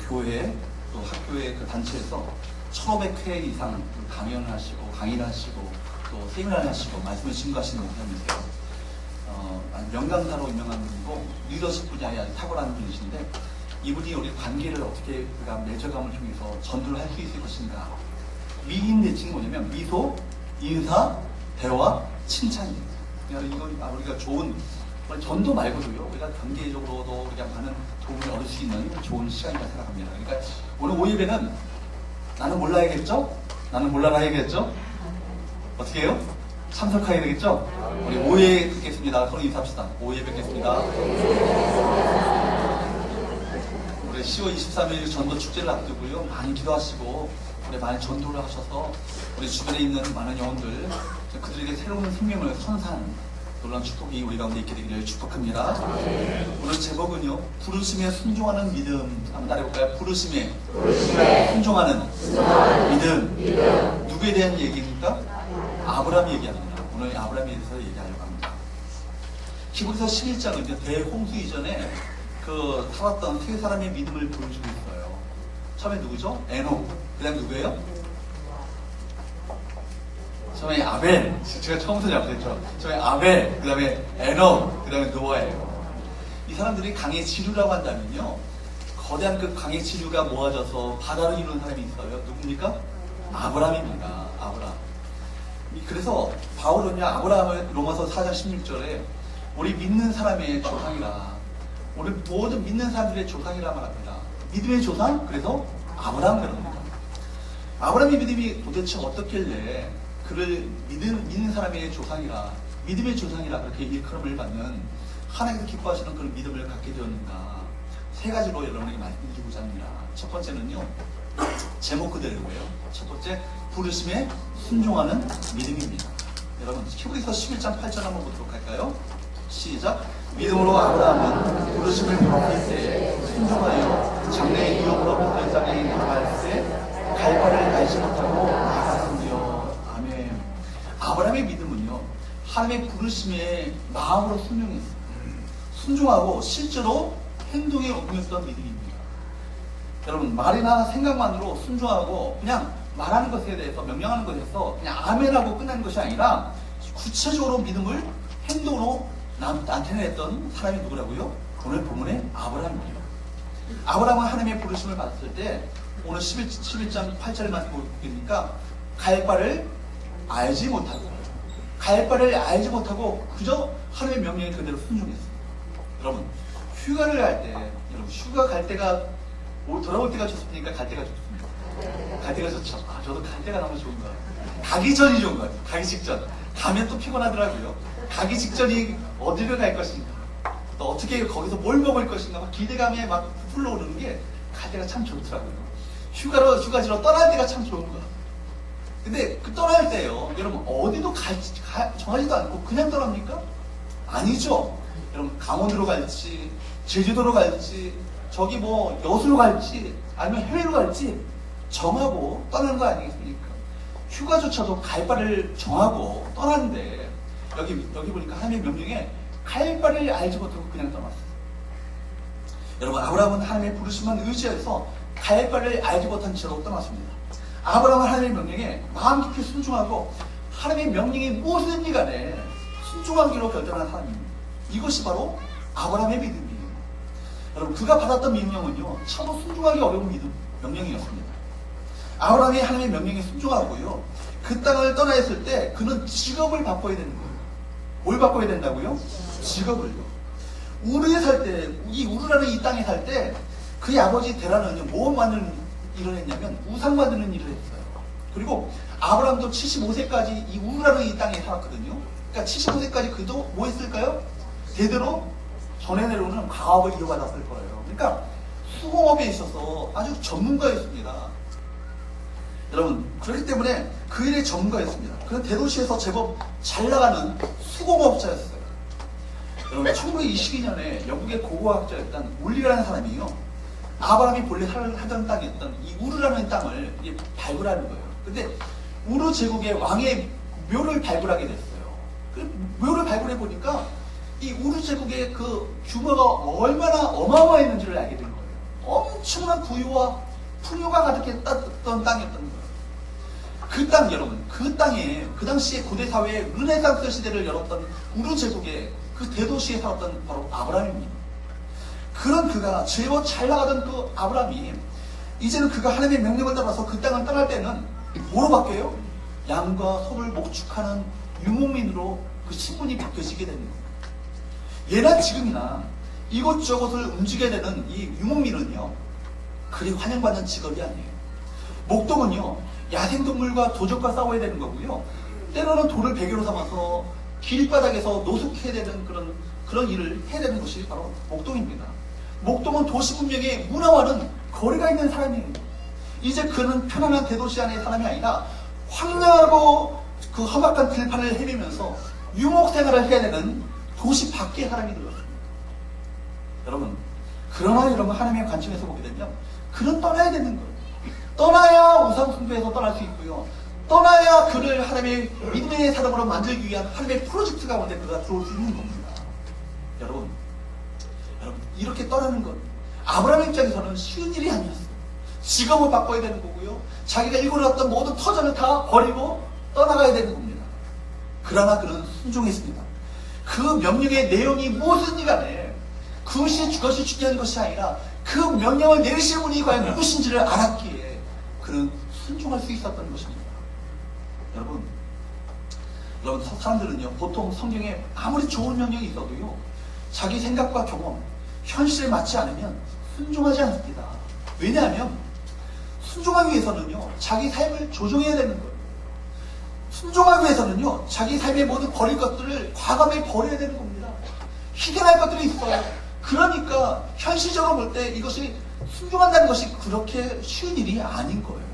교회 또 학교의 그 단체에서 1,500회 이상 강연을 하시고 강의를 하시고 또 세미나를 하시고 말씀을 증거하시는 목사님이세요. 명강사로 유명한 분이고 리더십 분야에 아주 탁월한 분이신데 이분이 우리 관계를 어떻게 우리가 매저감을 통해서 전도를 할 수 있을 것인가. 미인 대칭이 뭐냐면 미소, 인사, 대화, 칭찬이에요. 이건 우리가 좋은 전도 말고도요, 우리가 관계적으로도 우리가 많은 도움을 얻을 수 있는 좋은 시간이라고 생각합니다. 그러니까 오늘 5예배는 나는 몰라야겠죠? 나는 몰라야겠죠? 어떻게 해요? 참석하게 되겠죠? 우리 5예 뵙겠습니다. 서로 인사합시다. 5예 뵙겠습니다. 우리 10월 23일 전도 축제를 앞두고요, 많이 기도하시고 우리 많이 전도를 하셔서 우리 주변에 있는 많은 영혼들 그들에게 새로운 생명을 선사하는 놀라운 축복이 우리 가운데 있게 되기를 축복합니다. 오늘 제목은요, 부르심에 순종하는 믿음. 한번 따라해볼까요? 부르심에 순종하는 믿음. 누구에 대한 얘기입니까? 아브라함 얘기합니다. 오늘 아브라함에 대해서 얘기하려고 합니다. 히브리서 11장은 대홍수 이전에 그 살았던 세 사람의 믿음을 보여주고 있어요. 처음에 누구죠? 에녹. 그 다음에 누구예요? 처음에 아벨. 제가 처음부터 약속했죠. 처음에 아벨, 그 다음에 에녹, 그 다음에 노아예요. 이 사람들이 강의 지류라고 한다면요, 거대한 그 강의 지류가 모아져서 바다를 이루는 사람이 있어요. 누굽니까? 아브라함입니다. 아브라함. 그래서 바울은요, 아브라함을 로마서 4장 16절에 우리 믿는 사람의 조상이라, 우리 모든 믿는 사람들의 조상이라 말합니다. 믿음의 조상? 그래서 아브라함 그럽니다. 아브라함의 믿음이 도대체 어떻길래 그를 믿는 사람의 조상이라, 믿음의 조상이라 그렇게 일컬음을 받는, 하나님께서 기뻐하시는 그런 믿음을 갖게 되었는가. 세 가지로 여러분에게 말씀드리고자 합니다. 첫 번째는요, 제목 그대로예요. 첫 번째, 부르심에 순종하는 믿음입니다. 여러분, 히브리서 11장 8절 한번 보도록 할까요? 시작. 믿음으로 아브라함은 부르심을 받을 때 순종하여 장래의 유업으로 받을 땅에 나갈 때 갈 바를 알지 못하고 나갔으며. 아멘. 아브라함의 믿음은요, 하나님의 부르심에 마음으로 순종했어요. 순종하고 실제로 행동에 옮겼던 믿음입니다. 여러분, 말이나 생각만으로 순종하고 그냥 말하는 것에 대해서, 명령하는 것에서 그냥 아멘하고 끝나는 것이 아니라 구체적으로 믿음을 행동으로 나타냈던 사람이 누구라고요? 오늘 본문의 아브라함이에요. 아브라함은 하나님의 부르심을 받았을 때 오늘 11장 8절에 말씀 보니까 갈 바를 알지 못하고, 그저 하나님의 명령에 그대로 순종했어요. 여러분, 휴가를 갈 때, 여러분, 휴가 갈 때가 돌아올 때가 좋습니까? 갈 때가 좋습니까? 갈 때가 좋죠. 저도 갈 때가 너무 좋은 것 같아요. 가기 전이 좋은 것 같아요. 가기 직전. 가면 또 피곤하더라고요. 가기 직전이 어디를 갈 것인가, 또 어떻게 거기서 뭘 먹을 것인가, 막 기대감에 막 부풀러 오르는 게 갈 때가 참 좋더라고요. 휴가지로 떠날 때가 참 좋은 거야. 근데 그 떠날 때요, 여러분, 어디도 정하지도 않고 그냥 떠납니까? 아니죠. 여러분, 강원도로 갈지, 제주도로 갈지, 저기 뭐 여수로 갈지, 아니면 해외로 갈지 정하고 떠나는 거 아니겠습니까? 휴가조차도 갈 바를 정하고 떠나는데, 여기 보니까 하나님의 명령에 갈 바를 알지 못하고 그냥 떠났어요. 여러분, 아브라함은 하나님의 부르심만 의지해서 갈 바를 알지 못한 채로 떠났습니다. 아브라함은 하나님의 명령에 마음 깊이 순종하고 하나님의 명령이 무엇이든지 간에 순종하기로 결단한 사람입니다. 이것이 바로 아브라함의 믿음이에요. 여러분, 그가 받았던 명령은요, 참으로 순종하기 어려운 명령이었습니다. 아브라함이 하나님의 명령에 순종하고요, 그 땅을 떠나 있을 때 그는 직업을 바꿔야 되는 거예요. 뭘 바꿔야 된다고요? 직업을요. 우르에 살 때, 이 우르라는 이 땅에 살 때 그의 아버지 데라는요, 뭐 만드는 일을 했냐면 우상 만드는 일을 했어요. 그리고 아브라함도 75세까지 이 우르라는 이 땅에 살았거든요. 그러니까 75세까지 그도 뭐 했을까요? 대대로 전해 내려오는 가업을 이어받았을 거예요. 그러니까 수공업에 있어서 아주 전문가였습니다. 여러분, 그렇기 때문에 그 일의 전문가였습니다. 그는 대도시에서 제법 잘 나가는 수공업자였어요. 여러분, 1922년에 영국의 고고학자였던 울리라는 사람이요, 아브라함이 본래 살던 땅이었던 이 우르라는 땅을 발굴하는 거예요. 근데 우르 제국의 왕의 묘를 발굴하게 됐어요. 그 묘를 발굴해 보니까 이 우르 제국의 그 규모가 얼마나 어마어마했는지를 알게 된 거예요. 엄청난 부유와 풍요가 가득했던 땅이었던 거예요. 그 땅 여러분, 그 땅에 그 당시에 고대 사회의 르네상스 시대를 열었던 우르 제국의 그 대도시에 살았던 바로 아브라함입니다. 그런 그가 제법 잘 나가던 그 아브라함이 이제는 그가 하나님의 명령을 따라서 그 땅을 떠날 때는 뭐로 바뀌어요? 양과 소를 목축하는 유목민으로 그 신분이 바뀌어지게 되는 거예요. 예나 지금이나 이곳저곳을 움직여야 되는 이 유목민은요, 그리 환영받는 직업이 아니에요. 목동은요, 야생동물과 도적과 싸워야 되는 거고요, 때로는 돌을 베개로 삼아서 길바닥에서 노숙해야 되는 그런 일을 해야 되는 것이 바로 목동입니다. 목동은 도시 문명의 문화와는 거리가 있는 사람이에요. 이제 그는 편안한 대도시 안의 사람이 아니라 황량하고 그 험악한 들판을 헤매면서 유목 생활을 해야 되는 도시 밖의 사람이 되었습니다. 여러분, 그러나 여러분 하나님의 관점에서 보게 되면 그는 떠나야 되는 거예요. 떠나야 우상 숭배에서 떠날 수 있고요, 떠나야 그를 하나님의 믿음의 사람으로 만들기 위한 하나님의 프로젝트 가운데 그가 들어올 수 있는 겁니다. 여러분 이렇게 떠나는 것, 아브라함 입장에서는 쉬운 일이 아니었어요. 직업을 바꿔야 되는 거고요, 자기가 일궈놨던 모든 터전을 다 버리고 떠나가야 되는 겁니다. 그러나 그는 순종했습니다. 그 명령의 내용이 무엇이든지 간에 그것이 중요한 것이 아니라 그 명령을 내리신 분이 과연 누구신지를 알았기에 그는 순종할 수 있었던 것입니다. 여러분 사람들은요, 보통 성경에 아무리 좋은 명령이 있어도요, 자기 생각과 경험, 현실에 맞지 않으면 순종하지 않습니다. 왜냐하면 순종하기 위해서는요, 자기 삶을 조정해야 되는 거예요. 순종하기 위해서는요, 자기 삶의 모든 버릴 것들을 과감히 버려야 되는 겁니다. 희생할 것들이 있어요. 그러니까 현실적으로 볼 때 이것이 순종한다는 것이 그렇게 쉬운 일이 아닌 거예요.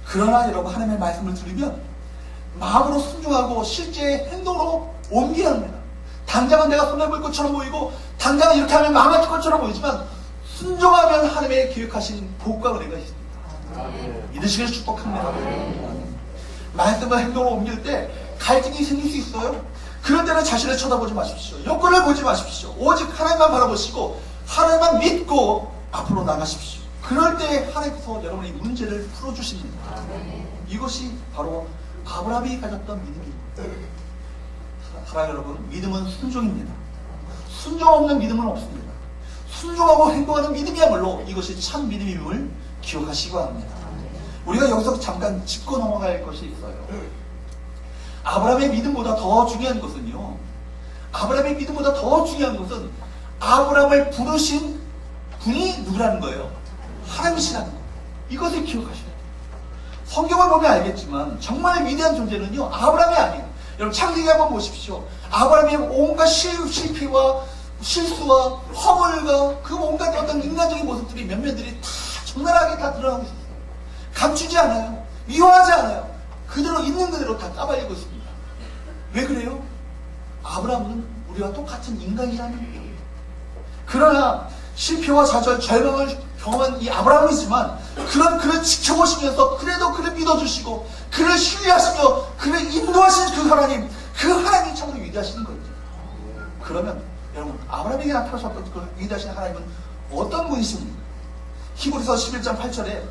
그러나 여러분, 하나님의 말씀을 들으면 마음으로 순종하고 실제 행동으로 옮겨야 합니다. 당장은 내가 손해볼 것처럼 보이고, 당장은 이렇게 하면 망할 것처럼 보이지만, 순종하면 하나님의 계획하신 복과 은혜가 있습니다. 믿으시기를 축복합니다. 말씀과 행동으로 옮길 때 갈등이 생길 수 있어요. 그럴 때는 자신을 쳐다보지 마십시오. 여건을 보지 마십시오. 오직 하나님만 바라보시고 하나님만 믿고 앞으로 나가십시오. 그럴 때 하나님께서 여러분의 문제를 풀어주십니다. 이것이 바로 아브라함이 가졌던 믿음입니다. 사랑 여러분, 믿음은 순종입니다. 순종 없는 믿음은 없습니다. 순종하고 행동하는 믿음이야말로 이것이 참 믿음임을 기억하시기 바랍니다. 우리가 여기서 잠깐 짚고 넘어갈 것이 있어요. 아브라함의 믿음보다 더 중요한 것은요, 아브라함의 믿음보다 더 중요한 것은 아브라함을 부르신 분이 누구라는 거예요? 하나님이시라는 거예요. 이것을 기억하셔야 돼요. 성경을 보면 알겠지만 정말 위대한 존재는요, 아브라함이 아니에요. 여러분, 창세기 한번 보십시오. 아브라함의 온갖 실패와 실수와 허물과 그 온갖 어떤 인간적인 모습들이 면면들이 다 적나라하게 다 드러나고 있어요. 감추지 않아요. 미워하지 않아요. 그대로 있는 그대로 다 까발리고 있습니다. 왜 그래요? 아브라함은 우리와 똑같은 인간이라는 거예요. 그러나 실패와 좌절, 절망을 경험한 이 아브라함이지만 그를 지켜보시면서 그래도 그를 믿어주시고 그를 신뢰하시며 그를 인도하신 그 하나님이 참으로 위대하신 거예요. 그러면 여러분, 아브라함에게 나타나셨던 그 위대하신 하나님은 어떤 분이십니까? 히브리서 11장 8절에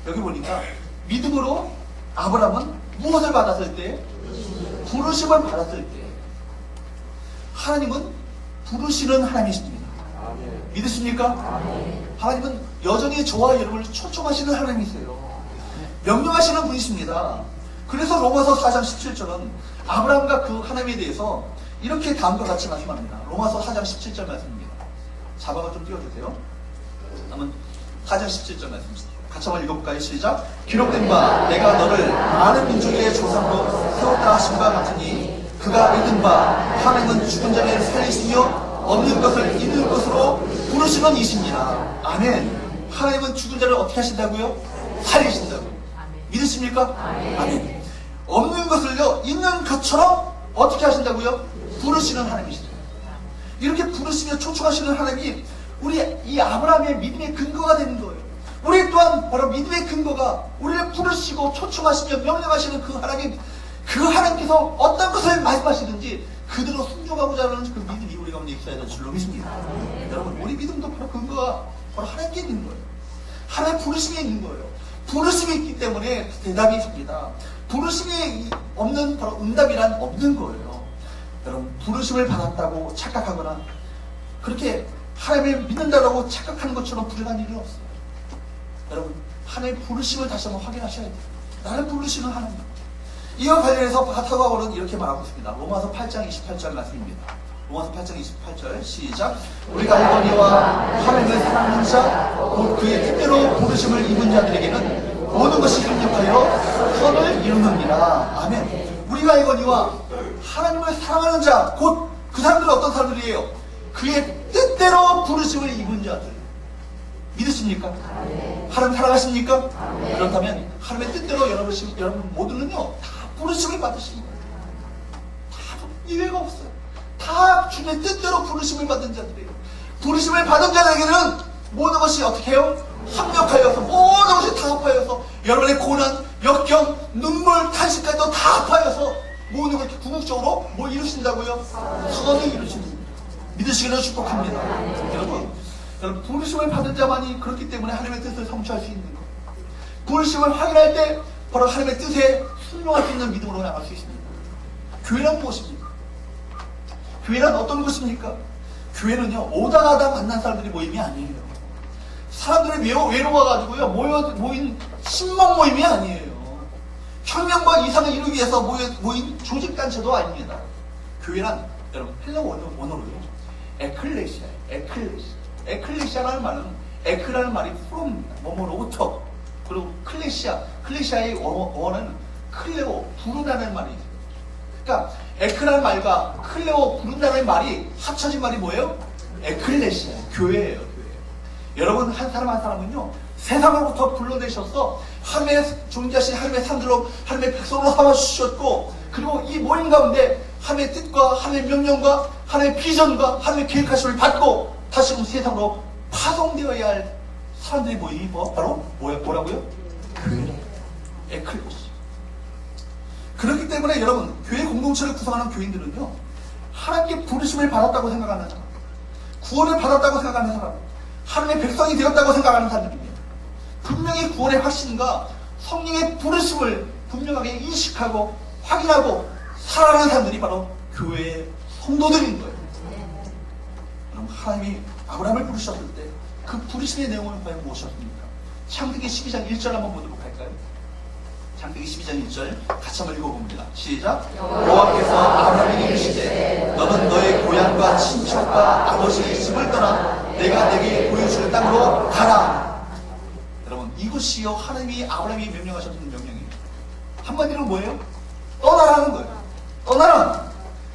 여기 보니까 믿음으로 아브라함은 무엇을 받았을 때? 부르심을 받았을 때. 하나님은 부르시는 하나님이십니다. 믿으십니까? 하나님은 여전히 저와 여러분을 초청하시는 하나님이세요. 명령하시는 분이십니다. 그래서 로마서 4장 17절은 아브라함과 그 하나님에 대해서 이렇게 다음과 같이 말씀합니다. 로마서 4장 17절 말씀입니다. 자막을 좀 띄워주세요. 한번 4장 17절 말씀입니다. 같이 한번 읽어볼까요? 시작. 기록된 바 내가 너를 많은 민족의 조상으로 세웠다 하신 바 같으니 그가 읽은 바 하나님은 죽은 자를 살리시며 없는 것을 있는 것으로 부르시는 이십니다. 아멘. 하나님은 죽은 자를 어떻게 하신다고요? 살리신다고요. 믿으십니까? 아멘. 없는 것을요, 있는 것처럼 어떻게 하신다고요? 부르시는 하나님이시죠. 이렇게 부르시며 초청하시는 하나님이 우리 이 아브라함의 믿음의 근거가 되는 거예요. 우리 또한 바로 믿음의 근거가 우리를 부르시고 초청하시며 명령하시는 그 하나님께서 어떤 것을 말씀하시든지 그대로 순종하고자 하는 그 믿음이 우리 가운데 있어야 될 줄로 믿습니다. 여러분, 우리 믿음도 바로 근거가 바로 하나님께 있는 거예요. 하나님의 부르심이 있는 거예요. 부르심이 있기 때문에 대답이 있습니다. 부르심이 없는 바로 응답이란 없는 거예요. 여러분, 부르심을 받았다고 착각하거나 그렇게 하나님을 믿는다고 착각하는 것처럼 불행한 일은 없어요. 여러분, 하나님의 부르심을 다시 한번 확인하셔야 돼요. 나를 부르시는 하나님. 이와 관련해서 바타고는 이렇게 말하고 있습니다. 로마서 8장 28절 말씀입니다. 로마서 8장 28절 시작. 우리가 알거니와 하나님을 사랑하는 자 곧 그의 뜻대로 부르심을 입은 자들에게는 모든 것이 합력하여 선을 이루느니라. 아멘. 우리가 알거니와 하나님을 사랑하는 자 곧 그 사람들은 어떤 사람들이에요? 그의 뜻대로 부르심을 입은 자들. 믿으십니까? 하나님 사랑하십니까? 그렇다면 하나님의 뜻대로 여러분 모두는요 다 부르심을 받으십니다. 다 이외가 없어요. 다 주님의 뜻대로 부르심을 받은 자들이에요. 부르심을 받은 자들에게는 모든 것이 어떻게 해요? 합력하여서 모든 것이 다 합하여서 여러분의 고난, 역경, 눈물, 탄식까지도 다 합하여서 모든 걸 궁극적으로 뭐 이루신다고요? 선을 이루십니다. 믿으시기를 축복합니다. 여러분 부르심을 받은 자만이 그렇기 때문에 하나님의 뜻을 성취할 수 있는 것. 부르심을 확인할 때 바로 하나님의 뜻에 순종할 수 있는 믿음으로 나갈 수 있습니다. 교회는 무엇입니까? 교회는 어떤 곳입니까? 교회는요 오다 가다 만난 사람들이 모임이 아니에요. 사람들이 외로워가지고요 모인 신망 모임이 아니에요. 혁명과 이상을 이루기 위해서 모인 조직단체도 아닙니다. 교회란 여러분 헬라 원어로요 에클레시아예요. 에클레시아라는 말은 에크라는 말이 프롬입니다. 뭐뭐로부터. 그리고 클레시아의 원어는 클레오, 부르다는 말이 있어요. 그러니까 에크라는 말과 클레오, 부른다는 말이 합쳐진 말이 뭐예요? 에클레시아, 교회예요. 여러분 한 사람 한 사람은요 세상으로부터 불러내셔서 하나님의 존귀하신 하나님의 산들로 하나님의 백성으로 삼아주셨고 그리고 이 모임 가운데 하나님의 뜻과 하나님의 명령과 하나님의 비전과 하나님의 계획하심을 받고 다시 세상으로 파송되어야 할 사람들이 모임이 바로 뭐라고요? 교회. 에클레시아. 그렇기 때문에 여러분 교회 공동체를 구성하는 교인들은요 하나님께 부르심을 받았다고 생각하는 사람, 구원을 받았다고 생각하는 사람, 하나님의 백성이 되었다고 생각하는 사람들입니다. 분명히 구원의 확신과 성령의 부르심을 분명하게 인식하고 확인하고 살아가는 사람들이 바로 교회의 성도들인 거예요. 그럼 하나님이 아브라함을 부르셨을 때 그 부르심의 내용은 과연 무엇이었습니까? 창세기 12장 1절 한번 보도록 할까요? 창세기 12장 1절 같이 한번 읽어봅니다. 시작. 여호와께서 아브라함에게 이르시되 너는 너의 고향과 친척과 아버지의 집을 떠나 내가 내게 보여줄 땅으로 가라. 여러분 이것이요 하나님이 아브라함에게 명령하셨던 명령이에요. 한마디로 뭐예요? 떠나라는 거예요. 떠나라.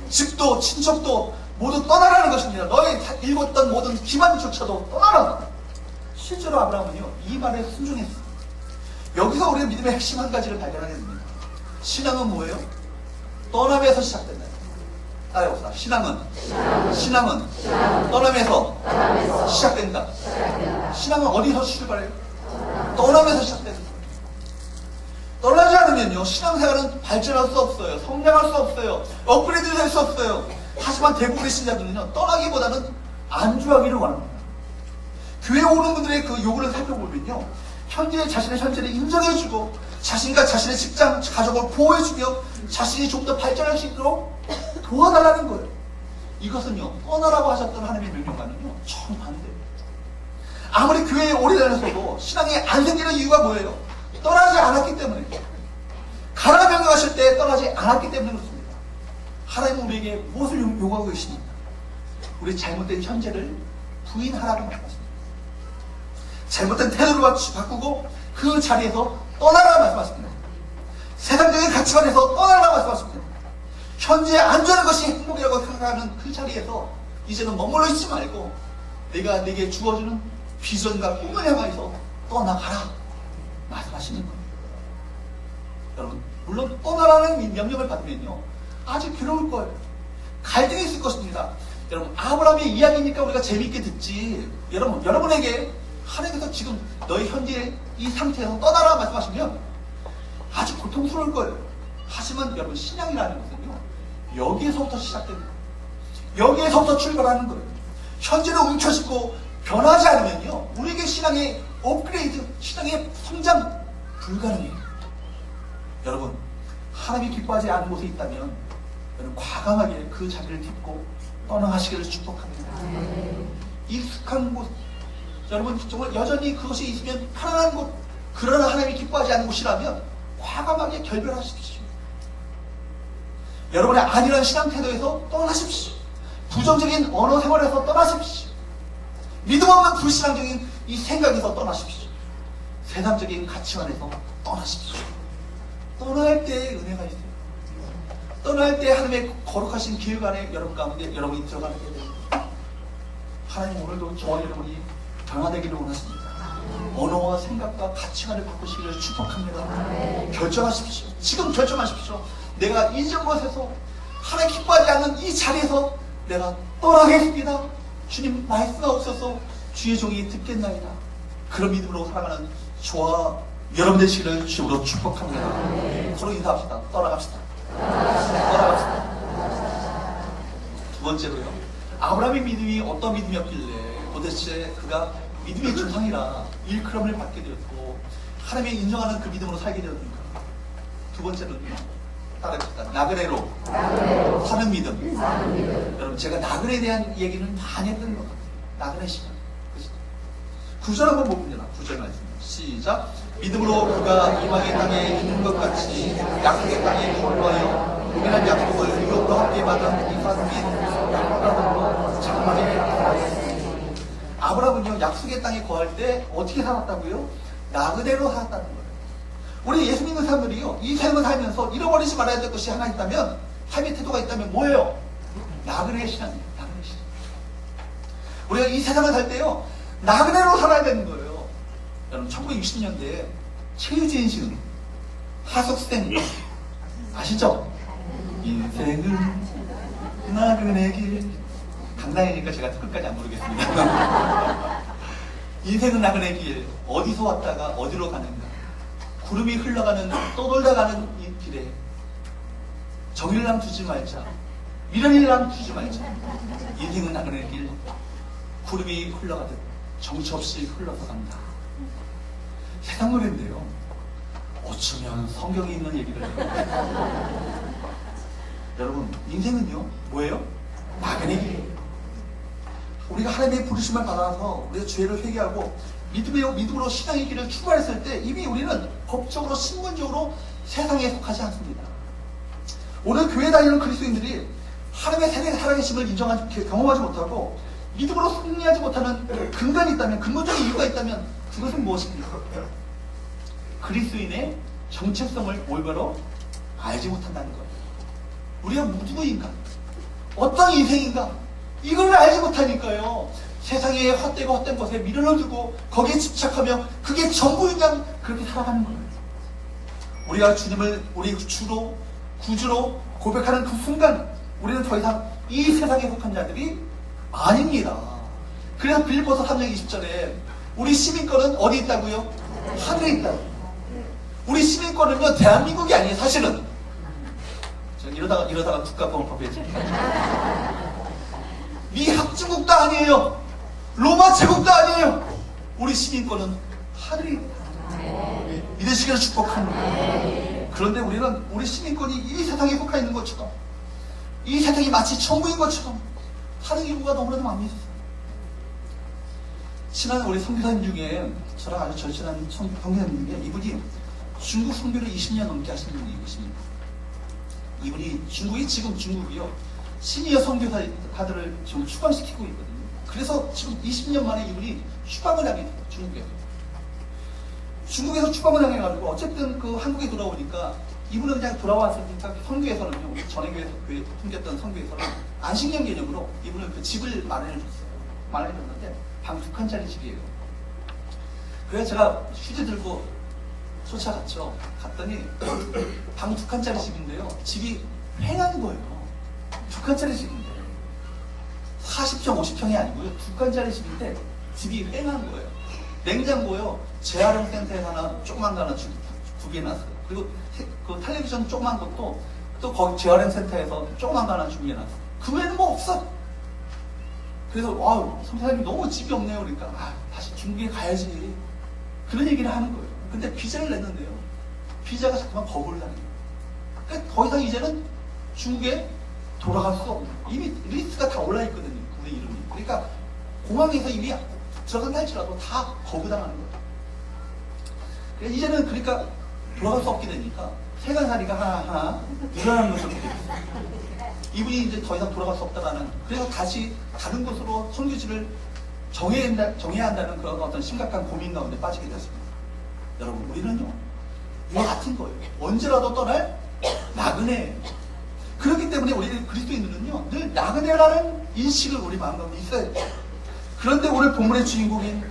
집도 친척도 모두 떠나라는 것입니다. 너의 읽었던 모든 기반조차도 떠나라. 실제로 아브라함은요 이 말에 순종했어요. 여기서 우리는 믿음의 핵심 한 가지를 발견하게 됩니다. 신앙은 뭐예요? 떠남에서 시작된다. 따라해봅시다. 신앙은 떠남에서 시작된다. 신앙은 어디서 출발해요? 떠남에서 시작된다. 떠나지 않으면요 신앙생활은 발전할 수 없어요. 성장할 수 없어요. 업그레이드 될 수 없어요. 하지만 대부분의 신자들은요 떠나기보다는 안주하기를 원합니다. 교회에 오는 분들의 그 요구를 살펴보면요 자신의 현재를 인정해주고 자신과 자신의 직장, 가족을 보호해주며 자신이 좀 더 발전할 수 있도록 도와달라는 거예요. 이것은요 떠나라고 하셨던 하나님의 명령과는요 정반대예요. 아무리 교회에 오래 다녔어도 신앙이 안 생기는 이유가 뭐예요? 떠나지 않았기 때문에. 가라 명령하실 때 떠나지 않았기 때문에 그렇습니다. 하나님은 우리에게 무엇을 요구하고 계십니까? 우리 잘못된 현재를 부인하라고 말씀하십니다. 잘못된 태도를 바꾸고 그 자리에서 떠나라 말씀하십니다. 세상적인 가치관에서 떠나라 말씀하십니다. 현재에 안전한 것이 행복이라고 생각하는 그 자리에서 이제는 머물러 있지 말고 내가 내게 주어주는 비전과 꿈을 향하여서 떠나가라 말씀하시는 거예요. 여러분 물론 떠나라는 명령을 받으면요 아주 괴로울 거예요. 갈등이 있을 것입니다. 여러분 아브라함의 이야기니까 우리가 재미있게 듣지 여러분에게 하나님께서 지금 너의 현재 이 상태에서 떠나라 말씀하시면 아주 고통스러울 거예요. 하지만 여러분 신앙이라는 것은요 여기에서부터 시작됩니다. 여기에서부터 출발하는 거예요. 현재를 움켜쥐고 변하지 않으면요, 우리에게 신앙의 업그레이드, 신앙의 성장 불가능해요. 여러분, 하나님이 기뻐하지 않은 곳에 있다면 여러분 과감하게 그 자리를 딛고 떠나가시기를 축복합니다. 익숙한 곳, 여러분 정말 여전히 그것이 있으면 편안한 곳, 그러나 하나님이 기뻐하지 않는 곳이라면 과감하게 결별하십시오. 여러분의 안일한 신앙 태도에서 떠나십시오. 부정적인 언어 생활에서 떠나십시오. 믿음 없는 불신앙적인 이 생각에서 떠나십시오. 세상적인 가치관에서 떠나십시오. 떠날 때에 은혜가 있어요. 떠날 때 하나님의 거룩하신 계획 안에 여러분 가운데 여러분이 들어가게 됩니다. 하나님 오늘도 저와 여러분이 변화되기를 원하십니다. 언어와 생각과 가치관을 바꾸시기를 축복합니다. 결정하십시오. 지금 결정하십시오. 내가 이전 곳에서 하나님 기뻐하지 않는 이 자리에서 내가 떠나겠습니다. 주님 말씀하옵소서. 주의 종이 듣겠나이다. 그런 믿음으로 살아가는 저와 여러분 되시기를 주님으로 축복합니다. 서로 인사합시다. 떠나갑시다. 떠나갑시다. 두 번째로요, 아브라함의 믿음이 어떤 믿음이었길래 도대체 그가 믿음의 조상이라 일컬음을 받게 되었고 하나님이 인정하는 그 믿음으로 살게 되었는가. 두 번째로는요, 따라합시다. 나그네로 사는 믿음. 여러분, 제가 나그네에 대한 얘기는 많이 했던 것 같아요. 나그네 시간. 구절 한번 봅니다. 구절 말씀. 시작. 믿음으로 그가 이방의 땅에 있는 것 같이 약속의 땅에 거주하여 동일한 약속을 유업으로 함께 받은 이삭 및 야곱으로 장막에 거하였으니. 아브라함은요, 약속의 땅에 거할 때 어떻게 살았다고요? 나그네로 살았다는 거예요. 우리 예수 믿는 사람들이요, 이 삶을 살면서 잃어버리지 말아야 될 것이 하나 있다면, 삶의 태도가 있다면 뭐예요? 나그네 신앙이에요. 나그네 신앙. 우리가 이 세상을 살 때요, 나그네로 살아야 되는 거예요. 여러분, 1960년대에 최유진 씨, 하숙생 아시죠? 인생은 나그네 길. 강당이니까 제가 끝까지 안 부르겠습니다. 인생은 나그네 길. 어디서 왔다가 어디로 가는가. 구름이 흘러가는, 떠돌다 가는 이 길에 정일랑 두지 말자, 미련일랑 두지 말자. 인생은 나그네 길. 구름이 흘러가듯 정처 없이 흘러서 간다. 세상 노래인데요, 어쩌면 성경에 있는 얘기를 해요. 여러분, 인생은요, 뭐예요? 나그네 길이에요. 우리가 하나님의 부르심을 받아서 우리가 죄를 회개하고 믿음으로 신앙의 길을 출발했을 때 이미 우리는 법적으로, 신분적으로 세상에 속하지 않습니다. 오늘 교회 다니는 그리스도인들이 하나님의 세상의 살아계심을 경험하지 못하고 믿음으로 승리하지 못하는 근간이 있다면, 근본적인 이유가 있다면 그것은 무엇입니까? 그리스도인의 정체성을 올바로 알지 못한다는 거예요. 우리가 누구인가? 어떤 인생인가? 이걸 알지 못하니까요, 세상의 헛되고 헛된 것에 미련을 두고 거기에 집착하며 그게 전부인 양 그렇게 살아가는 거예요. 우리가 주님을 우리 주로, 구주로 고백하는 그 순간 우리는 더 이상 이 세상에 속한 자들이 아닙니다. 그래서 빌립보서 3장 20절에 우리 시민권은 어디 있다고요? 하늘에 있다고. 우리 시민권은요, 대한민국이 아니에요. 사실은 이러다가 국가법을 법해야지. 미 합중국도 아니에요. 로마 제국도 아니에요. 우리 시민권은 하늘에 있다. 믿으시기를 축복합니다. 그런데 우리는 우리 시민권이 이 세상에 속해 있는 것처럼, 이 세상이 마치 천국인 것처럼 사는 이유가 너무나도 많이 있어요. 친한 우리 선교사님 중에, 저랑 아주 절친한 선교사님 중에 이분이 중국 선교를 20년 넘게 하시는 분이 계십니다. 이분이 지금 중국이요, 시니어 선교사들을 지금 추방시키고 있거든요. 그래서 지금 20년 만에 이분이 추방을 하게 돼요. 중국에서 추방을 당해가지고 어쨌든 그 한국에 돌아오니까 이분은 그냥 돌아왔으니까 선교에서는요, 전에 교회 섬겼던 선교에서는 안식년 개념으로 이분은 그 집을 마련해줬어요. 마련해줬는데 방 2칸짜리 집이에요. 그래서 제가 휴지 들고 쫓아갔죠. 갔더니 방 2칸짜리 집인데요, 집이 횡한 거예요. 2칸짜리 집인데 40평 50평이 아니고요, 2칸짜리 집인데 집이 횡한 거예요. 냉장고요, 재활용 센터에 하나 조그만 거 하나 구비해놨어요. 그리고 그 텔레비전 조그만 것도 또 거기 재활용 센터에서 조그만 거 하나 준비해놨어요. 그 외에는 뭐 없어. 그래서 성사님이 너무 집이 없네요. 그러니까 다시 중국에 가야지. 그런 얘기를 하는 거예요. 근데 비자를 냈는데요. 비자가 자꾸만 거부를 하는 거예요. 그러니까 더 이상 이제는 중국에 돌아갈 수 없는, 이미 리스트가 다 올라있거든요. 그분의 이름이. 그러니까 공항에서 이미 들어간다 할지라도 다 거부당하는 거예요. 그러니까 이제는 그러니까 돌아갈 수 없게 되니까 세간살이가 하나하나 일어나는 것을 보게 됐어요. 이분이 이제 더 이상 돌아갈 수 없다라는, 그래서 다시 다른 곳으로 선교지를 정해야 한다는 그런 어떤 심각한 고민 가운데 빠지게 됐습니다. 여러분, 우리는요, 이와 같은 거예요. 언제라도 떠날 나그네예요. 그렇기 때문에 우리 그리스도인들은요, 늘 나그네라는 인식을 우리 마음 가운데 있어야 돼요. 그런데 오늘 본문의 주인공인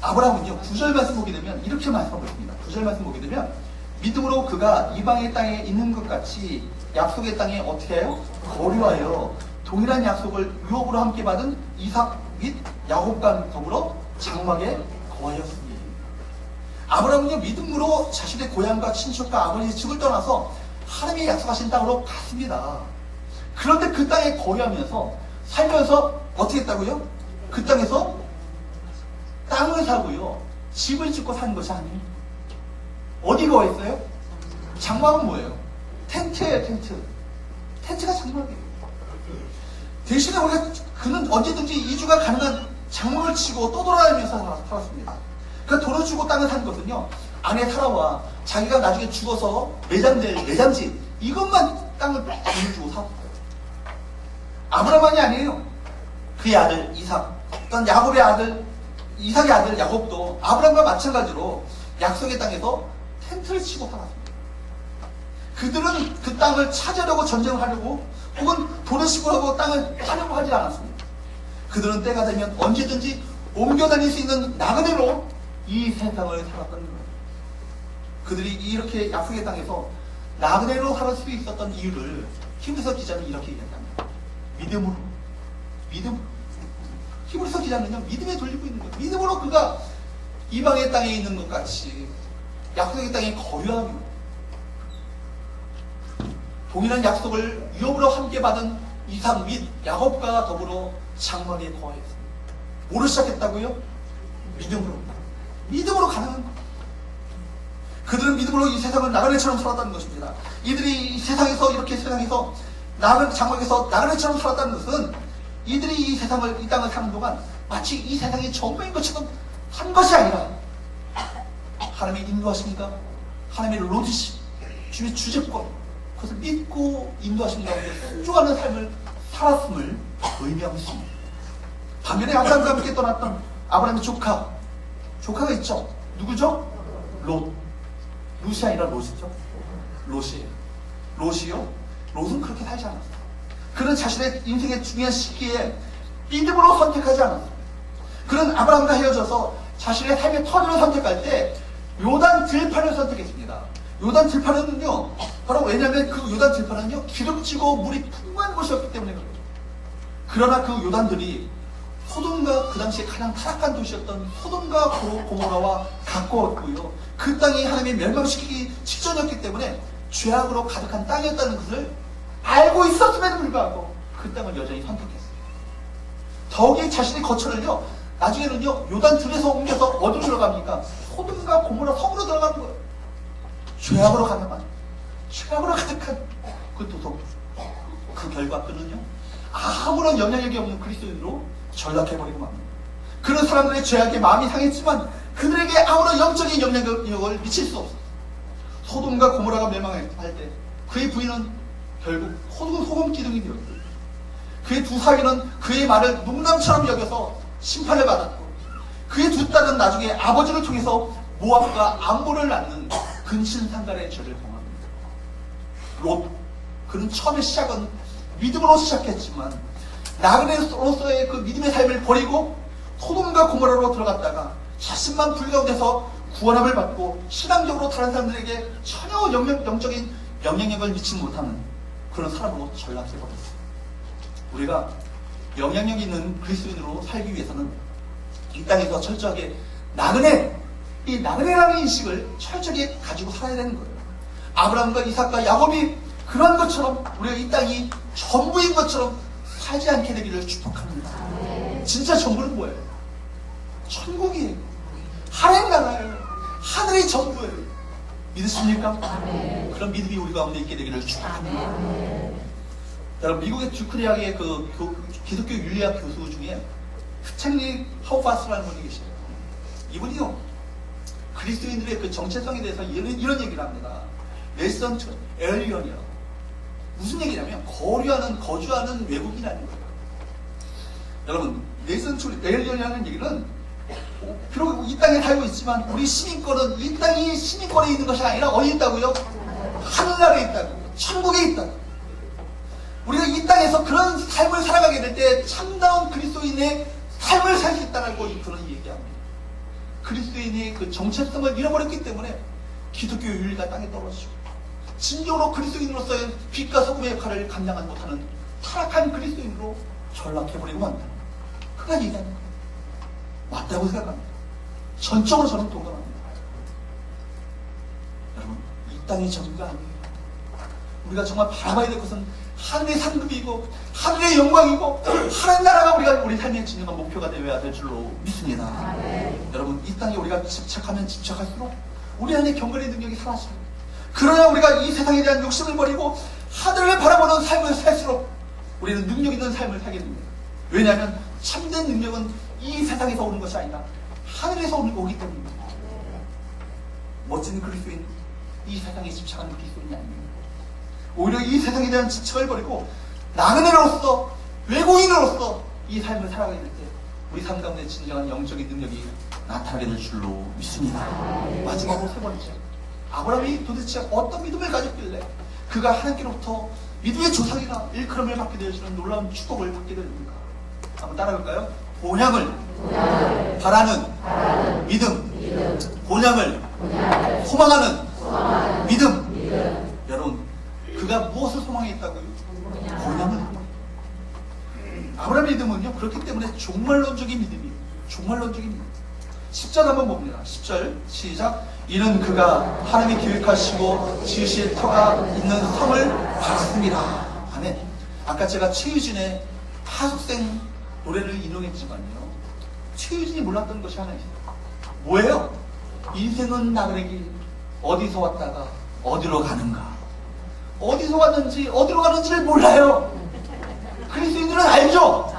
아브라함은요, 9절 말씀 보게 되면 이렇게 말씀하고 있습니다. 9절 말씀 보게 되면 믿음으로 그가 이방의 땅에 있는 것 같이 약속의 땅에 어떻게 해요? 거류하여 동일한 약속을 유업으로 함께 받은 이삭 및 야곱과 더불어 장막에 거하였으니. 아브라함은요, 믿음으로 자신의 고향과 친척과 아버지의 집을 떠나서 하나님의 약속하신 땅으로 갔습니다. 그런데 그 땅에 거류하면서 살면서 어떻게 했다고요? 그 땅에서 땅을 사고요, 집을 짓고 사는 것이 아니에요. 어디 거했어요? 장막은 뭐예요? 텐트예요, 텐트. 텐트가 장막이에요. 대신에 그는 언제든지 이주가 가능한 장막을 치고 떠돌아다니면서 살았습니다. 그러니까 돈을 주고 땅을 사는 것은요, 아내 타라와 자기가 나중에 죽어서 매장될 매장지, 이것만 땅을 돈을 주고 사고. 아브라함이 아니에요. 그의 아들 이삭, 또한 야곱의 아들, 이삭의 아들 야곱도 아브라함과 마찬가지로 약속의 땅에서 텐트를 치고 살았습니다. 그들은 그 땅을 찾으려고 전쟁을 하려고, 혹은 돈을 시고하고 땅을 사려고 하지 않았습니다. 그들은 때가 되면 언제든지 옮겨 다닐 수 있는 나그네로 이 세상을 살았던 거예요. 그들이 이렇게 약속의 땅에서 나그네로 살 수 있었던 이유를 히브리서 기자는 이렇게 얘기한답니다. 믿음으로. 히브리서 기자는요, 믿음에 돌리고 있는 거예요. 믿음으로 그가 이방의 땅에 있는 것 같이 약속의 땅에 거류하며 동일한 약속을 유업으로 함께 받은 이삭 및 야곱과 더불어 장막에 거하였습니다. 뭐로 시작했다고요? 믿음으로 가능한 거예요. 그들은 믿음으로 이 세상을 나그네처럼 살았다는 것입니다. 이들이 이 세상에서 이렇게 세상에서 장막에서 나그네처럼 살았다는 것은 이들이 이 세상을, 이 땅을 사는 동안 마치 이 세상이 전부인 것처럼 산 것이 아니라 하나님의 인도하십니다. 하나님의 로드십, 주의 주제권, 그것을 믿고 인도하시는 가운데 순종하는 삶을 살았음을 의미하고 있습니다. 반면에 아브라함과 함께 떠났던 아브라함의 조카가 있죠. 누구죠? 롯이 아니라 롯이죠. 롯이요? 롯은 그렇게 살지 않았어요. 그는 자신의 인생의 중요한 시기에 믿음으로 선택하지 않았어요. 그는 아브라함과 헤어져서 자신의 삶의 터전을 선택할 때 요단 들판을 선택했습니다. 요단 들판은요, 바로 왜냐하면 그 요단 들판은요, 기름지고 물이 풍부한 곳이었기 때문에 그래요. 그러나 그 요단들이 소돔과, 그 당시에 가장 타락한 도시였던 소돔과 고모라와 가까웠고요, 그 땅이 하나님이 멸망시키기 직전이었기 때문에 죄악으로 가득한 땅이었다는 것을 알고 있었음에도 불구하고 그 땅을 여전히 선택했어요. 더욱이 자신의 거처를요, 나중에는요, 요단 들에서 옮겨서 어디로 들어갑니까? 소돔과 고모라 성으로 들어가는 거예요. 죄악으로 가득한 그 도성. 그 결과 그는요, 아무런 영향력이 없는 그리스도인으로 전락해버리고 맙니다. 그런 사람들의 죄악에 마음이 상했지만 그들에게 아무런 영적인 영향력을 미칠 수 없어요. 소돔과 고모라가 멸망할 때 그의 부인은 결국 소금 기둥이 되었고, 그의 두 사위는 그의 말을 농담처럼 여겨서 심판을 받았고, 그의 두 딸은 나중에 아버지를 통해서 모압과 암몬을 낳는 근신상간의 죄를 범합니다. 롯, 그는 처음에 시작은 믿음으로 시작했지만 나그네로서의 그 믿음의 삶을 버리고 소돔과 고모라로 들어갔다가 자신만 불가운데서 구원함을 받고 신앙적으로 다른 사람들에게 전혀 영적인 영향력을 미치지 못하는 그런 사람으로 전락해버렸어요. 우리가 영향력 있는 그리스도인으로 살기 위해서는 이 땅에서 철저하게 이 나그네라는 인식을 철저하게 가지고 살아야 되는 거예요. 아브라함과 이삭과 야곱이 그런 것처럼 우리가 이 땅이 전부인 것처럼 살지 않게 되기를 축복합니다. 진짜 전부는 뭐예요? 천국이에요. 하나님 나라예요. 하늘이 전부예요. 믿으십니까? 그런 믿음이 우리 가운데 있게 되기를 축복합니다. 여러분, 미국의 듀크 대학의 기독교 윤리학 교수 중에 스탠리 하우파스라는 분이 계세요. 이분이요, 그리스도인들의 그 정체성에 대해서 이런 얘기를 합니다. 넬슨 에얼리언이라고. 무슨 얘기냐면 거주하는 외국인이라는 거예요. 여러분, 넬슨 에얼리언이라는 얘기는 비록 이 땅에 살고 있지만 우리 시민권은 이 땅이 시민권에 있는 것이 아니라 어디 있다고요? 하늘나라에 있다고요. 천국에 있다고요. 우리가 이 땅에서 그런 삶을 살아가게 될 때 참다운 그리스도인의 삶을 살 수 있다는 그런 얘기합니다. 그리스도인의 그 정체성을 잃어버렸기 때문에 기독교 윤리가 땅에 떨어지고 진정으로 그리스도인으로서의 빛과 소금의 역할을 감당하지 못하는 타락한 그리스도인으로 전락해버리고 만다. 그가 얘기하는 거예요. 맞다고 생각합니다. 전적으로 저는 동감합니다. 여러분, 이 땅이 전부가 아니에요. 우리가 정말 바라봐야 될 것은 하늘의 상급이고 하늘의 영광이고 하나님 나라가 우리 삶의 진정한 목표가 되어야 될 줄로 믿습니다. 여러분, 이 땅에 우리가 집착하면 집착할수록 우리 안에 경건의 능력이 사라집니다. 그러나 우리가 이 세상에 대한 욕심을 버리고 하늘을 바라보는 삶을 살수록 우리는 능력 있는 삶을 살게 됩니다. 왜냐하면 참된 능력은 이 세상에서 오는 것이 아니라 하늘에서 오기 때문입니다. 멋진 그리스도인, 이 세상에 집착하는 그리스도인이 아닙니다. 오히려 이 세상에 대한 집착을 버리고 나그네로서, 외국인으로서 이 삶을 살아가게 될 때 우리 삶 가운데 진정한 영적인 능력이 나타나게 될 줄로 믿습니다. 마지막으로 세 번째, 아브라함이 도대체 어떤 믿음을 가졌길래 그가 하나님께로부터 믿음의 조상이나 일컬음을 받게 되어지는 놀라운 축복을 받게 됩니까? 한번 따라볼까요? 본향을 바라는 믿음, 본향을 소망하는 믿음. 여러분, 그가 무엇을 소망했다고요? 본향을. 아브라함의 믿음은요, 그렇기 때문에 종말론적인 믿음이에요. 종말론적인 믿음. 10절 한번 봅니다. 10절 시작. 이는 그가 하나님이 계획하시고 지으실 터가 있는 성을 받았습니다. 아멘. 아까 제가 최유진의 하숙생 노래를 인용했지만요, 최유진이 몰랐던 것이 하나 있어요. 뭐예요? 인생은 나그네 길, 어디서 왔다가 어디로 가는가. 어디서 왔는지 어디로 가는지를 몰라요. 그리스도인들은 알죠?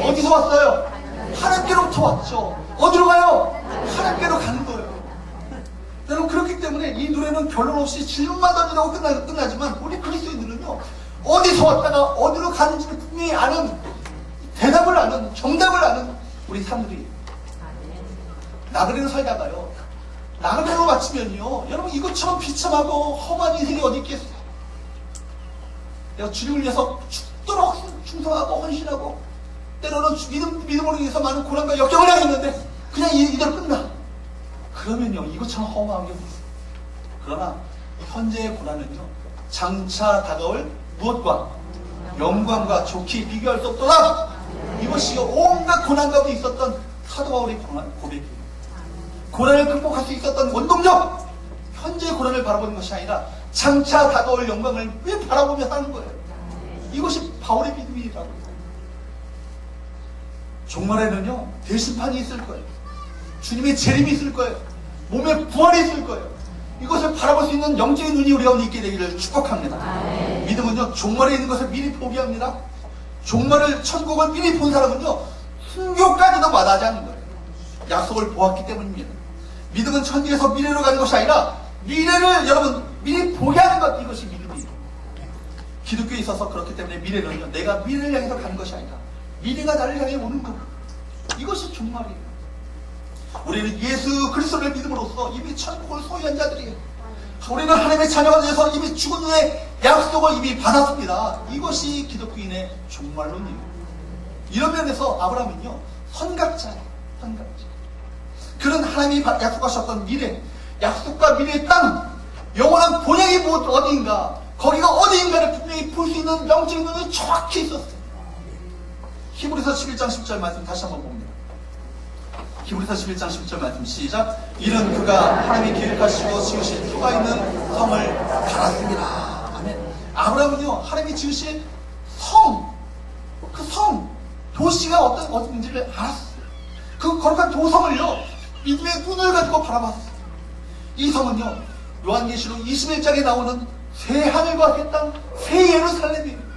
어디서 왔어요? 하나님께로부터 왔죠. 어디로 가요? 하나님께로 가는 거예요. 여러분, 그렇기 때문에 이 노래는 결론 없이 질문만 던지라고 끝나지만 우리 그리스도인들은요, 어디서 왔다가 어디로 가는지를 분명히 아는, 대답을 아는, 정답을 아는 우리 사람들이에요. 나그네로 살다가요, 나그네로 마치면요, 여러분, 이것처럼 비참하고 험한 인생이 어디 있겠어요? 내가 주님을 위해서 죽도록 충성하고 헌신하고 때로는 믿음으로 인해서 많은 고난과 역경을 당했는데 그냥 이대로 끝나. 그러면요, 이것처럼 허무한 게 없어요. 그러나 현재의 고난은요, 장차 다가올 무엇과 영광과 좋게 비교할 수 없도다. 이것이 온갖 고난 가운데 있었던 사도 바울의 고백이에요. 고난을 극복할 수 있었던 원동력, 현재의 고난을 바라보는 것이 아니라 장차 다가올 영광을 왜 바라보며 사는 거예요. 이것이 바울의 믿음이라고요. 종말에는요, 대심판이 있을 거예요. 주님의 재림이 있을 거예요. 몸의 부활이 있을 거예요. 이것을 바라볼 수 있는 영적인 눈이 우리 가운데 있게 되기를 축복합니다. 믿음은요, 종말에 있는 것을 미리 포기합니다. 종말을, 천국을 미리 본 사람은요, 순교까지도 마다하지 않는 거예요. 약속을 보았기 때문입니다. 믿음은 천국에서 미래로 가는 것이 아니라 미래를 여러분 미리 보게 하는 것, 이것이 믿음이에요. 기독교에 있어서 그렇기 때문에 미래는요, 내가 미래를 향해서 가는 것이 아니라 미래가 나를 향해 오는 것, 이것이 종말이에요. 우리는 예수 그리스도를 믿음으로써 이미 천국을 소유한 자들이에요. 우리는 하나님의 자녀가 되어서 이미 죽은 후에 약속을 이미 받았습니다. 이것이 기독교인의 종말론이에요. 이런 면에서 아브라함은요, 선각자예요. 선각자. 그는 하나님이 약속하셨던 미래, 약속과 미래의 땅, 영원한 본향이 어디인가, 거기가 어디인가를 분명히 볼 수 있는 영적인 눈이 정확히 있었어요. 히브리서 11장 10절 말씀 다시 한번 봅니다. 히브리서 11장 10절 말씀 시작. 이는 그가 하나님이 계획하시고 지으실 터가 있는 성을 받았습니다. 아멘. 아브라함은요, 하나님이 지으실 성, 그 성, 도시가 어떤지를 알았어요. 그 거룩한 도성을요, 믿음의 눈을 가지고 바라봤어요. 이 성은요, 요한계시록 21장에 나오는 새 하늘과 새 땅, 새 예루살렘이에요.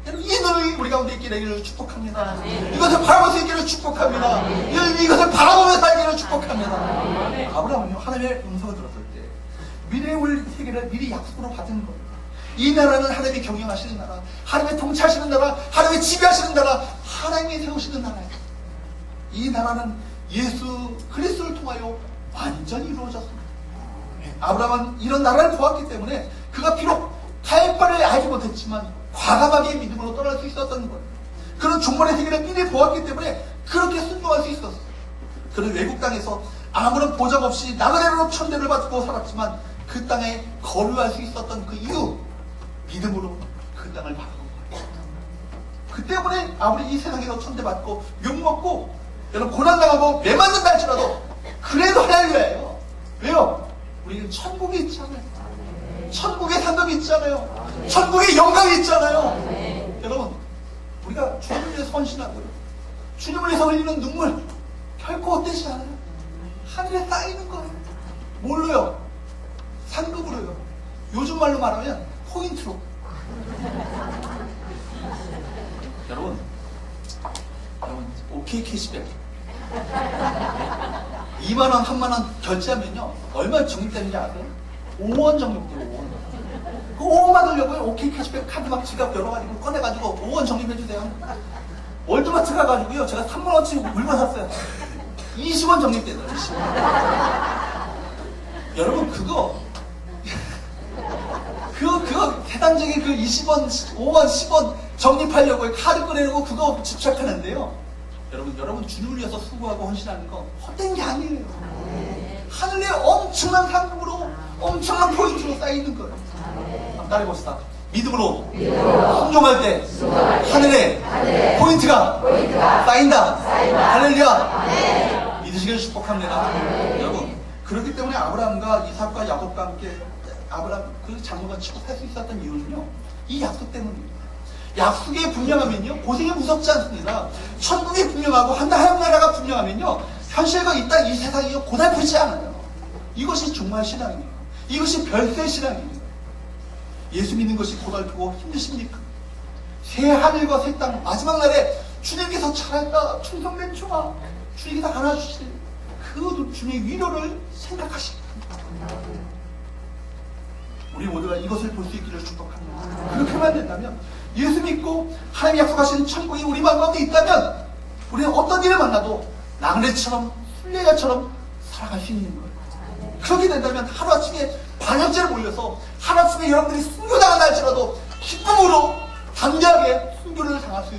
이 눈이 우리 가운데 있게 되기를 축복합니다. 이것을 바라볼 수 있기를 축복합니다. 이것을 바라보며 살기를 축복합니다. 아브라함은요, 하나님의 음성을 들었을 때 미래에 올 세계를 미리 약속으로 받은 거예요. 이 나라는 하나님이 경영하시는 나라, 하나님이 통치하시는 나라, 하나님이 지배하시는 나라, 하나님이 세우시는 나라예요. 이 나라는 예수 그리스도를 통하여 완전히 이루어졌습니다. 아브라함은 이런 나라를 보았기 때문에 그가 비록 갈 바를 알지 못했지만 과감하게 믿음으로 떠날 수 있었던 거예요. 그런 종말의 세계를 미리 보았기 때문에 그렇게 순종할 수 있었어요. 그는 외국 땅에서 아무런 보장 없이 나그네로 천대를 받고 살았지만 그 땅에 거류할 수 있었던 그 이유, 믿음으로 그 땅을 바라본 거예요. 그 때문에 아무리 이 세상에서 천대받고 욕먹고 여러분 고난당하고 매맞는다 할지라도 그래도 할렐루야예요. 왜요? 우리는 천국이 있잖아요. 천국의 상급이 있잖아요. 천국의 영광이 있잖아요. 여러분, 우리가 주님을 위해서 헌신하고요, 주님을 위해서 흘리는 눈물 결코 헛되지 않아요. 하늘에 쌓이는 거예요. 뭘로요? 상급으로요. 요즘 말로 말하면 포인트로. 여러분 OK 캐시백 2만원, 3만원 결제하면요 얼마 적립되는지 아세요? 5원 적립돼요. 5원. 그 5원 받으려고요 OK 캐시백 카드 막 지갑 열어가지고 꺼내가지고 5원 적립해주세요. 월드마트 가가지고요 제가 3만원치 물건 샀어요. 20원 적립되더라고요. 20원. 여러분 그거 대단적인 그 20원, 5원, 10원 적립하려고 카드 꺼내려고 그거 집착하는데요. 여러분 주님을 위해서 수고하고 헌신하는 거 헛된 게 아니에요. 하늘에 엄청난 상급으로 엄청난 포인트로 쌓이는 거예요. 한번 따라해봅시다. 믿음으로 순종할 때 하늘에 포인트가 쌓인다. 할렐루야. 믿으시기를 축복합니다. 여러분 그렇기 때문에 아브라함과 이삭과 야곱과 함께 아브라함 그 장로가 치고 살 수 있었던 이유는요, 이 약속 때문입니다. 약속이 분명하면요 고생이 무섭지 않습니다. 천국이 분명하고 하나님 나라가 분명하면요 현실과 이 땅 이 세상이 고달프지 않아요. 이것이 종말 신앙이에요. 이것이 별세 신앙입니다. 예수 믿는 것이 고달프고 힘드십니까? 새 하늘과 새 땅 마지막 날에 주님께서 차랄까 충성된 종아 주님께서 안아주실 그 주님의 위로를 생각하십니다. 우리 모두가 이것을 볼 수 있기를 축복합니다. 그렇게만 된다면, 예수 믿고 하나님이 약속하신 천국이 우리 마음 가운데 있다면 우리는 어떤 일을 만나도 나그네처럼 순례자처럼 살아갈 수 있는 거예요. 그렇게 된다면 하루아침에 반역죄를 몰려서 하루아침에 여러분들이 순교당한다 할지라도 기쁨으로 담대하게 순교를 당할 수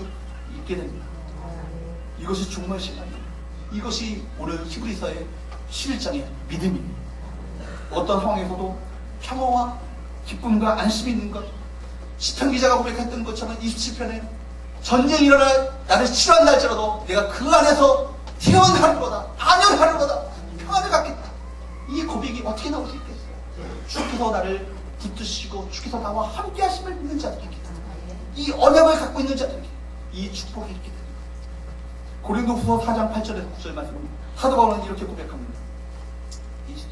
있게 됩니다. 이것이 종말 시간이에요. 이것이 오늘 히브리서의 11장의 믿음입니다. 어떤 상황에서도 평화와 기쁨과 안심이 있는 것, 시편 기자가 고백했던 것처럼 27편에 전쟁이 일어나 나를 치료한다 할지라도 내가 그 안에서 태어나리로다, 안연하리로다, 평안을 갖겠다. 이 고백이 어떻게 나올 수 있겠어요? 주께서 나를 붙드시고 주께서 나와 함께 하심을 믿는 자들에게, 이 언약을 갖고 있는 자들에게 이 축복이 있게 됩니다. 고린도후서 4장 8절에서 9절 말씀입니다. 사도 바울은 이렇게 고백합니다.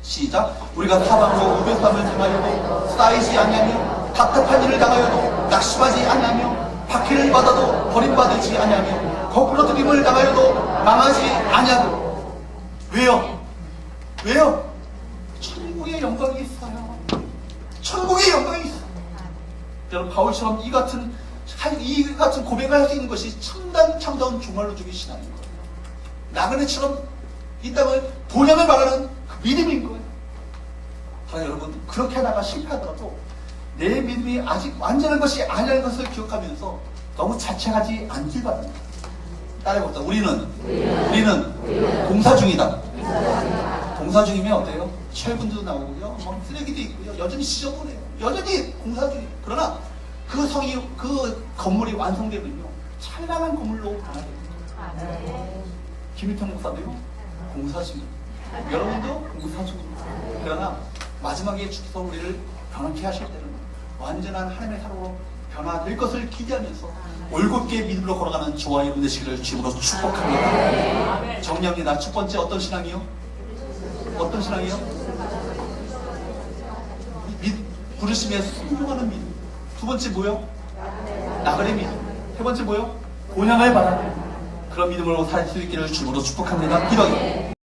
시작. 우리가 사방으로 우배함을 당하여도 쌓이지 아니하며 답답한 일을 당하여도 낙심하지 아니하며 박해를 받아도 버림받지 아니하며 거꾸로 들림을 당하여도 망하지 아니하고. 왜요? 천국의 영광이 있어요. 천국의 영광이 있어요. 여러분 바울처럼 이 같은 고백을 할 수 있는 것이 참다운 종말로 죽이 신앙인 거예요. 나그네처럼 이 땅을 본향을 말하는 그 믿음인 거예요. 그러나 여러분 그렇게 하다가 실패하더라도 내 믿음이 아직 완전한 것이 아니라는 것을 기억하면서 너무 자책하지 않길 바랍니다. 따라해봅시다. 우리는 공사 중이다. 공사 중이면 어때요? 철분도 나오고요, 쓰레기도 있고요, 여전히 지저분해요. 여전히 공사 중이에요. 그러나 그 건물이 완성되면요 찬란한 건물로 변화됩니다. 김일평 목사도요 공사 중입니다. 여러분도 공사 중입니다. 그러나 마지막에 주께서 우리를 변화케 하실 때는 완전한 하나님의 사랑으로 변화될 것을 기대하면서 올곧게 믿음으로 걸어가는 저와 여러분 되시기를 주님으로 축복합니다. 정리합니다. 첫 번째 어떤 신앙이요? 어떤 신앙이요? 부르심에 순종하는 믿음. 두 번째 뭐요? 나그네 믿음. 세 번째 뭐요? 본향을 바라는 그런 믿음으로 살 수 있기를 주님으로 축복합니다. 기도하겠습니다.